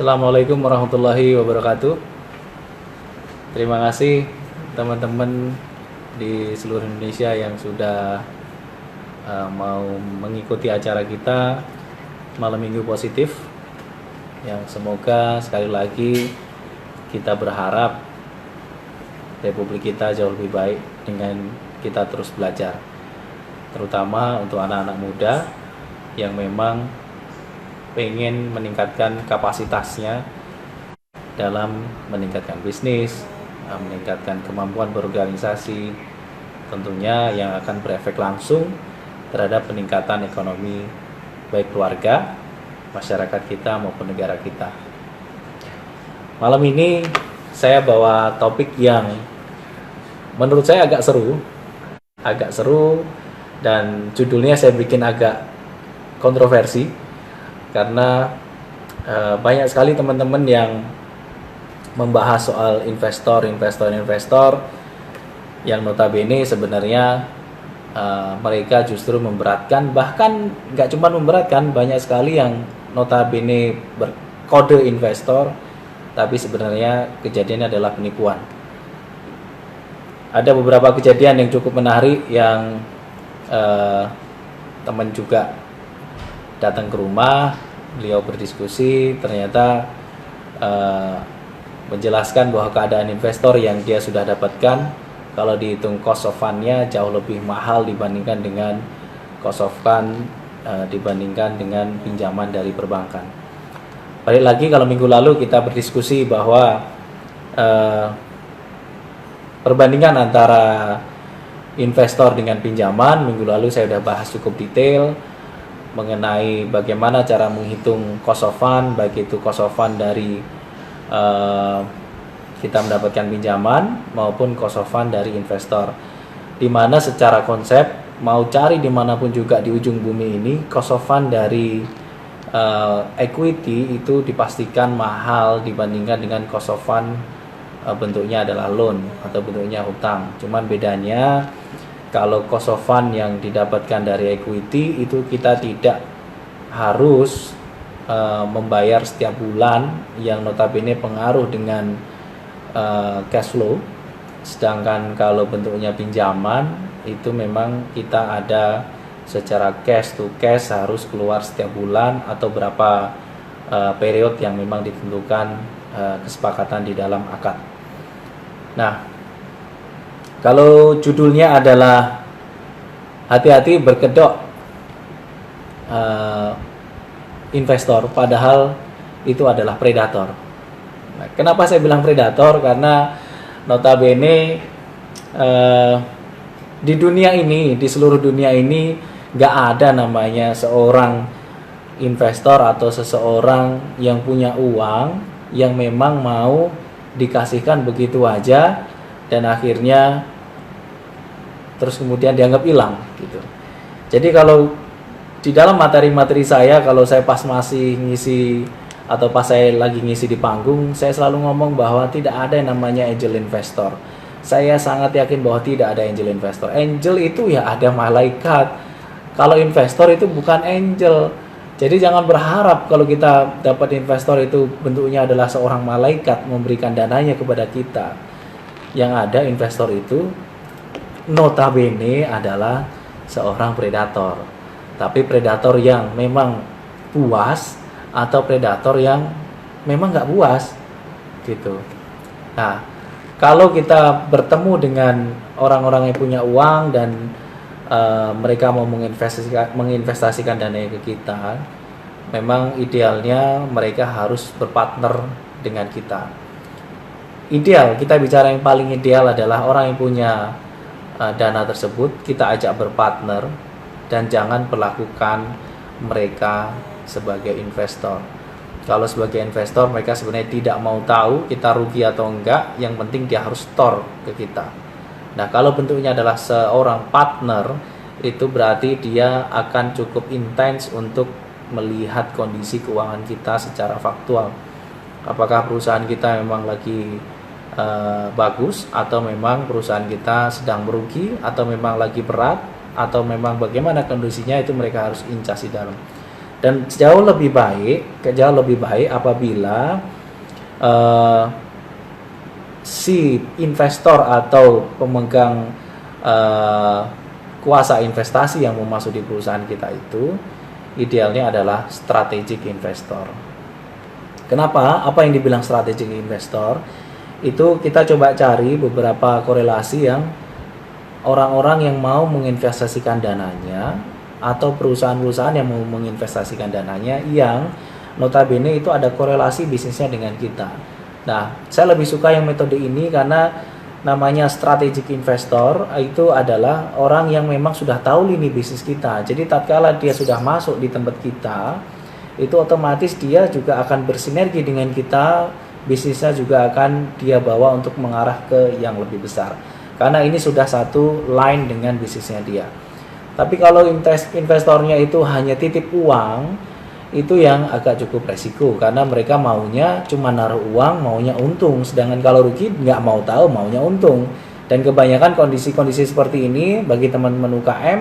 Assalamualaikum warahmatullahi wabarakatuh. Terima kasih teman-teman di seluruh Indonesia yang sudah mau mengikuti acara kita Malam Minggu Positif. Yang semoga sekali lagi kita berharap Republik kita jauh lebih baik dengan kita terus belajar. Terutama untuk anak-anak muda yang memang pengen meningkatkan kapasitasnya dalam meningkatkan bisnis, meningkatkan kemampuan berorganisasi, tentunya yang akan berefek langsung terhadap peningkatan ekonomi baik keluarga, masyarakat kita maupun negara kita. Malam ini saya bawa topik yang menurut saya agak seru dan judulnya saya bikin agak kontroversi. Karena banyak sekali teman-teman yang membahas soal investor yang notabene sebenarnya mereka justru memberatkan, bahkan nggak cuma memberatkan, banyak sekali yang notabene berkode investor tapi sebenarnya kejadiannya adalah penipuan. Ada beberapa kejadian yang cukup menarik yang teman juga datang ke rumah, beliau berdiskusi, ternyata menjelaskan bahwa keadaan investor yang dia sudah dapatkan, kalau dihitung cost of fund-nya jauh lebih mahal dibandingkan dengan cost of fund dibandingkan dengan pinjaman dari perbankan. Balik lagi, kalau minggu lalu kita berdiskusi bahwa perbandingan antara investor dengan pinjaman, minggu lalu saya sudah bahas cukup detail mengenai bagaimana cara menghitung cost of fund, baik itu cost of fund dari kita mendapatkan pinjaman maupun cost of fund dari investor, dimana secara konsep mau cari dimanapun juga di ujung bumi ini, cost of fund dari equity itu dipastikan mahal dibandingkan dengan cost of fund bentuknya adalah loan atau bentuknya hutang. Cuman bedanya, kalau cost of fund yang didapatkan dari equity itu kita tidak harus membayar setiap bulan, yang notabene pengaruh dengan cash flow. Sedangkan kalau bentuknya pinjaman itu memang kita ada secara cash to cash, harus keluar setiap bulan atau berapa period yang memang ditentukan kesepakatan di dalam akad. Nah, kalau judulnya adalah hati-hati berkedok investor, padahal itu adalah predator. Nah, kenapa saya bilang predator? Karena notabene di dunia ini, di seluruh dunia ini, gak ada namanya seorang investor atau seseorang yang punya uang yang memang mau dikasihkan begitu aja dan akhirnya terus kemudian dianggap hilang gitu. Jadi kalau di dalam materi-materi saya, kalau saya pas masih ngisi atau pas saya lagi ngisi di panggung, saya selalu ngomong bahwa tidak ada yang namanya angel investor. Saya sangat yakin bahwa tidak ada angel investor. Angel itu ya ada malaikat. Kalau investor itu bukan angel. Jadi jangan berharap kalau kita dapat investor itu bentuknya adalah seorang malaikat memberikan dananya kepada kita. Yang ada investor itu notabene adalah seorang predator. Tapi predator yang memang puas atau predator yang memang nggak puas gitu. Nah, kalau kita bertemu dengan orang-orang yang punya uang dan mereka mau menginvestasikan dananya ke kita, memang idealnya mereka harus berpartner dengan kita. Ideal, kita bicara yang paling ideal adalah orang yang punya dana tersebut kita ajak berpartner dan jangan perlakukan mereka sebagai investor. Kalau sebagai investor mereka sebenarnya tidak mau tahu kita rugi atau enggak, yang penting dia harus store ke kita. Nah, kalau bentuknya adalah seorang partner, itu berarti dia akan cukup intens untuk melihat kondisi keuangan kita secara faktual. Apakah perusahaan kita memang lagi bagus, atau memang perusahaan kita sedang merugi, atau memang lagi berat, atau memang bagaimana kondisinya, itu mereka harus incas di dalam. Dan jauh lebih baik apabila si investor atau pemegang kuasa investasi yang mau masuk di perusahaan kita itu idealnya adalah strategic investor. Kenapa? Apa yang dibilang strategic investor? Itu kita coba cari beberapa korelasi yang orang-orang yang mau menginvestasikan dananya atau perusahaan-perusahaan yang mau menginvestasikan dananya yang notabene itu ada korelasi bisnisnya dengan kita. Nah, saya lebih suka yang metode ini karena namanya strategic investor itu adalah orang yang memang sudah tahu lini bisnis kita. Jadi tatkala dia sudah masuk di tempat kita, itu otomatis dia juga akan bersinergi dengan kita, bisnisnya juga akan dia bawa untuk mengarah ke yang lebih besar. Karena ini sudah satu line dengan bisnisnya dia. Tapi kalau investornya itu hanya titip uang, itu yang agak cukup resiko karena mereka maunya cuma naruh uang, maunya untung. Sedangkan kalau rugi nggak mau tahu, maunya untung. Dan kebanyakan kondisi-kondisi seperti ini bagi teman-teman UKM,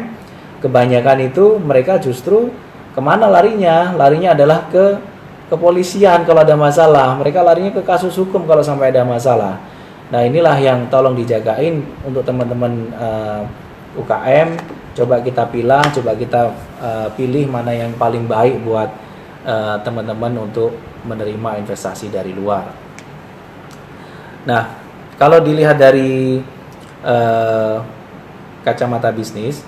kebanyakan itu mereka justru kemana larinya? Larinya adalah ke kepolisian kalau ada masalah. Mereka larinya ke kasus hukum kalau sampai ada masalah. Nah, inilah yang tolong dijagain untuk teman-teman UKM. Coba kita pilih mana yang paling baik buat teman-teman untuk menerima investasi dari luar. Nah, kalau dilihat dari kacamata bisnis,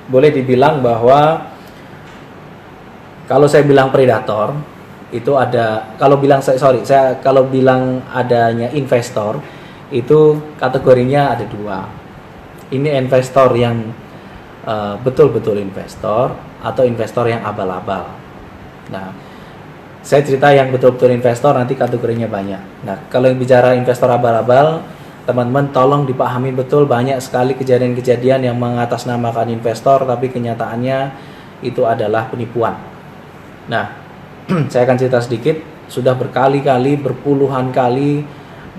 boleh dibilang bahwa kalau saya bilang predator itu ada, kalau bilang adanya investor itu kategorinya ada dua. Ini investor yang betul-betul investor atau investor yang abal-abal. Nah, saya cerita yang betul-betul investor, nanti kategorinya banyak. Nah, kalau yang bicara investor abal-abal, teman-teman tolong dipahami betul, banyak sekali kejadian-kejadian yang mengatasnamakan investor tapi kenyataannya itu adalah penipuan. Nah, saya akan cerita sedikit. Sudah berkali-kali, berpuluhan kali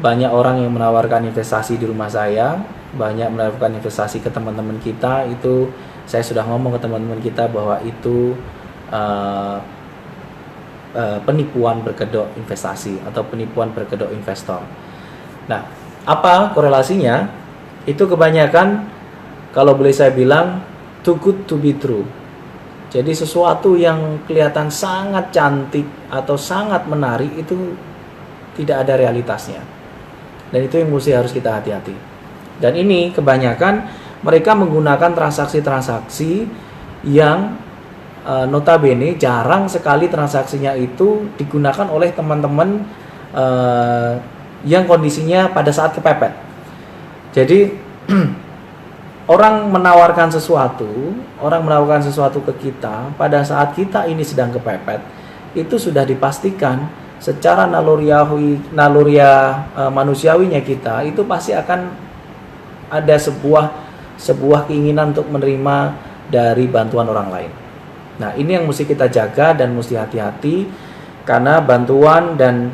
banyak orang yang menawarkan investasi di rumah saya, banyak menawarkan investasi ke teman-teman kita. Itu saya sudah ngomong ke teman-teman kita bahwa itu penipuan berkedok investasi atau penipuan berkedok investor. Nah, apa korelasinya? Itu kebanyakan, kalau boleh saya bilang, too good to be true. Jadi sesuatu yang kelihatan sangat cantik atau sangat menarik itu tidak ada realitasnya. Dan itu yang mesti harus kita hati-hati. Dan ini kebanyakan mereka menggunakan transaksi-transaksi yang notabene jarang sekali transaksinya itu digunakan oleh teman-teman yang kondisinya pada saat kepepet. Jadi orang menawarkan sesuatu ke kita pada saat kita ini sedang kepepet, itu sudah dipastikan secara naluriah manusiawinya kita itu pasti akan ada sebuah keinginan untuk menerima dari bantuan orang lain. Nah, ini yang mesti kita jaga dan mesti hati-hati, karena bantuan dan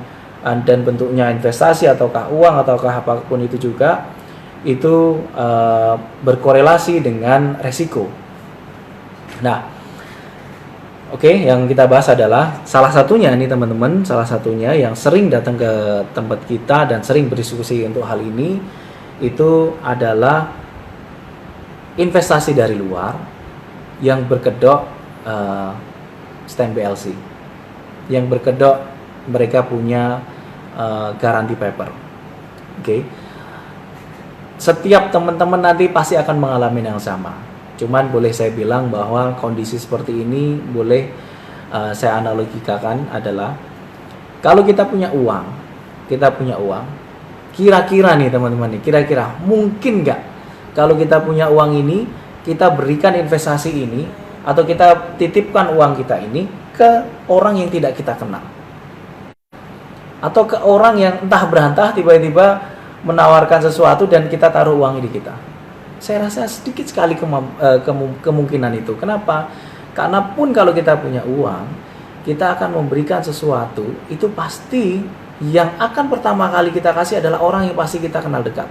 bentuknya investasi ataukah uang ataukah apapun itu juga itu berkorelasi dengan resiko. Nah, oke, yang kita bahas adalah salah satunya nih teman-teman, salah satunya yang sering datang ke tempat kita dan sering berdiskusi untuk hal ini itu adalah investasi dari luar yang berkedok stand BLC, yang berkedok mereka punya guarantee paper. Oke. Setiap teman-teman nanti pasti akan mengalami yang sama. Cuman boleh saya bilang bahwa kondisi seperti ini boleh saya analogikan adalah kalau kita punya uang, kira-kira nih teman-teman nih, kira-kira mungkin nggak kalau kita punya uang ini kita berikan investasi ini atau kita titipkan uang kita ini ke orang yang tidak kita kenal atau ke orang yang entah berantah tiba-tiba menawarkan sesuatu dan kita taruh uang di kita. Saya rasa sedikit sekali kemungkinan itu. Kenapa? Karena pun kalau kita punya uang, kita akan memberikan sesuatu, itu pasti yang akan pertama kali kita kasih adalah orang yang pasti kita kenal dekat.